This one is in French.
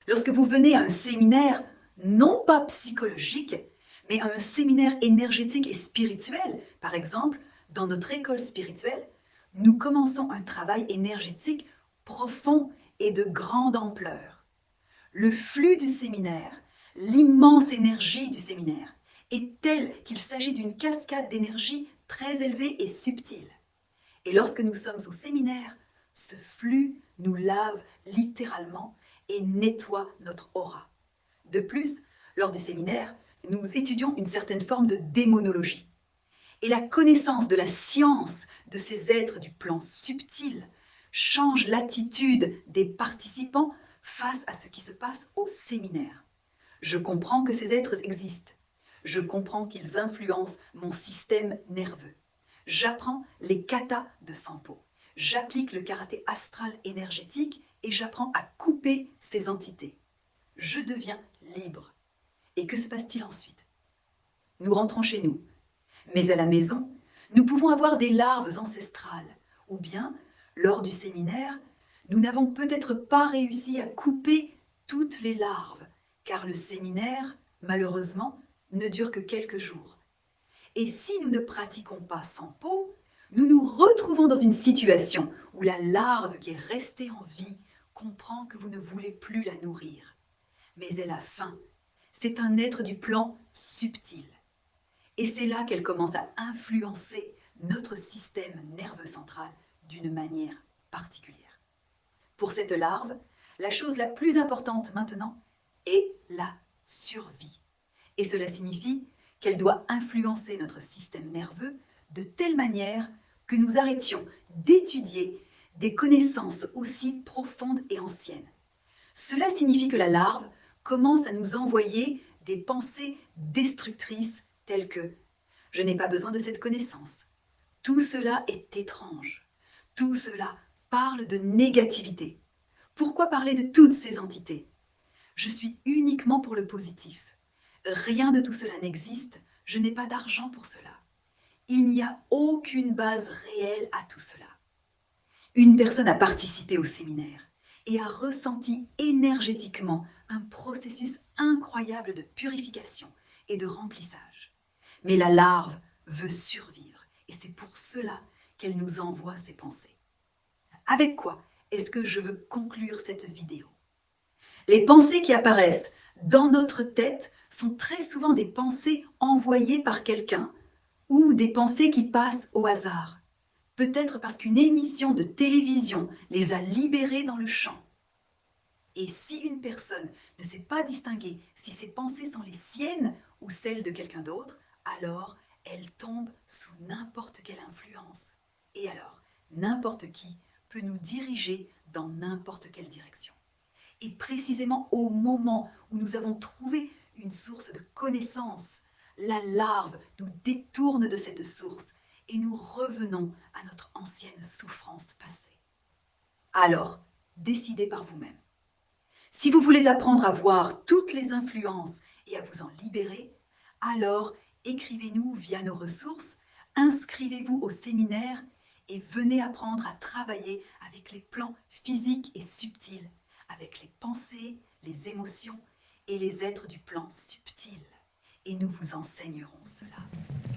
Lorsque vous venez à un séminaire, non pas psychologique, mais à un séminaire énergétique et spirituel, par exemple, dans notre école spirituelle, nous commençons un travail énergétique profond et de grande ampleur. Le flux du séminaire, l'immense énergie du séminaire, est tel qu'il s'agit d'une cascade d'énergie très élevée et subtile. Et lorsque nous sommes au séminaire, ce flux nous lave littéralement et nettoie notre aura. De plus, lors du séminaire, nous étudions une certaine forme de démonologie. Et la connaissance de la science de ces êtres du plan subtil change l'attitude des participants face à ce qui se passe au séminaire. Je comprends que ces êtres existent. Je comprends qu'ils influencent mon système nerveux. J'apprends les katas de Sampo. J'applique le karaté astral énergétique et j'apprends à couper ces entités. Je deviens libre. Et que se passe-t-il ensuite? Nous rentrons chez nous. Mais à la maison, nous pouvons avoir des larves ancestrales. Ou bien, lors du séminaire, nous n'avons peut-être pas réussi à couper toutes les larves, car le séminaire, malheureusement, ne dure que quelques jours. Et si nous ne pratiquons pas Sampo, nous nous retrouvons dans une situation où la larve qui est restée en vie comprend que vous ne voulez plus la nourrir. Mais elle a faim. C'est un être du plan subtil. Et c'est là qu'elle commence à influencer notre système nerveux central d'une manière particulière. Pour cette larve, la chose la plus importante maintenant est la survie. Et cela signifie qu'elle doit influencer notre système nerveux de telle manière que nous arrêtions d'étudier des connaissances aussi profondes et anciennes. Cela signifie que la larve commence à nous envoyer des pensées destructrices telles que « je n'ai pas besoin de cette connaissance ». Tout cela est étrange. Tout cela parle de négativité. Pourquoi parler de toutes ces entités? Je suis uniquement pour le positif. Rien de tout cela n'existe, je n'ai pas d'argent pour cela. Il n'y a aucune base réelle à tout cela. Une personne a participé au séminaire et a ressenti énergétiquement un processus incroyable de purification et de remplissage. Mais la larve veut survivre et c'est pour cela qu'elle nous envoie ses pensées. Avec quoi est-ce que je veux conclure cette vidéo? Les pensées qui apparaissent dans notre tête sont très souvent des pensées envoyées par quelqu'un ou des pensées qui passent au hasard. Peut-être parce qu'une émission de télévision les a libérées dans le champ. Et si une personne ne sait pas distinguer si ses pensées sont les siennes ou celles de quelqu'un d'autre, alors elle tombe sous n'importe quelle influence. Et alors, n'importe qui peut nous diriger dans n'importe quelle direction. Et précisément au moment où nous avons trouvé une source de connaissance, la larve nous détourne de cette source et nous revenons à notre ancienne souffrance passée. Alors, décidez par vous-même. Si vous voulez apprendre à voir toutes les influences et à vous en libérer, alors écrivez-nous via nos ressources, inscrivez-vous au séminaire et venez apprendre à travailler avec les plans physiques et subtils, avec les pensées, les émotions et les êtres du plan subtil. Et nous vous enseignerons cela.